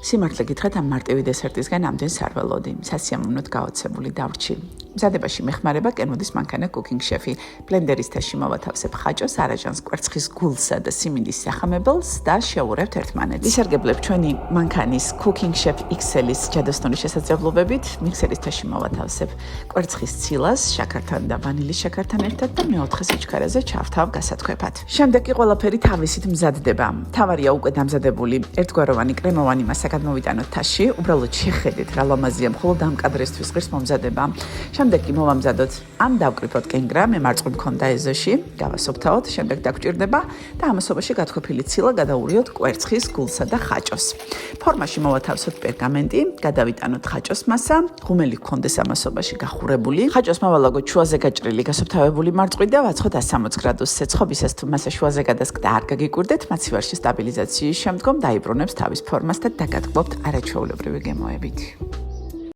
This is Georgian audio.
სიმართლე გითხრათ, ამ მარტივი დესერტისგან ამდენ სარველოდი, სასიამოვნოდ გაოცებული დავრჩი. მზადებაში მეხმარება კენოდის მანქანა Cooking Chef-ი. ბლენდერის თეში მოვათავსებ ხაჭოს, არაჟანს, კვერცხის გულსა და სიმინდის სახამებელს და შევურევთ ერთმანეთს. ვისარგებლებ ჩვენი მანქანის Cooking Chef XL-ის ჯადოსნური შესაძლებლობებით. მიქსერის თეში მოვათავსებ კვერცხის ცილას, შაქართან და ვანილის შაქართან ერთად და მეოთხე სიჩქარეზე ჩავთავ გასათქვეფად. შემდეგ კი ყველაფერი თავისით მზადდება. თავარია უკვე დამზადებული ერთგვაროვანი კრემოვანი მასა გადმოვიტანოთ თაში, უბრალოდ შეხედეთ რა ლამაზია, მხოლოდ ამ კადრისთვის ღირს მომზადება. შემდეგ კი მოვამზადოთ ამ დავკრიფოთ კენგრა, მე მარწყვლი მქონდა ეზოში, გავასოფთავოთ, შემდეგ დაგვჭირდება და ამასობაში გათქვეფილი ცილა გადაურიოთ კვერცხის გულსა და ხაჭოს. ფორმაში მოვათავსოთ პერგამენტი, გადავიტანოთ ხაჭოს მასა, ღუმელი გქონდეს ამასობაში გახურებული. ხაჭოს მოვალაგოთ შუაზე გაჭრილი გასოფთავებული მარწყვლი და ვაცხოთ 160 გრადუსზე. ცხობისას თუ მასა შუაზე გადასკდა არ გაგიკვირდეთ, მაცივარში სტაბილიზაციის შემდგომ დაიბრუნებს თავის ფორმას და დაგატკბობთ არაჩვეულებრივი გემოებით.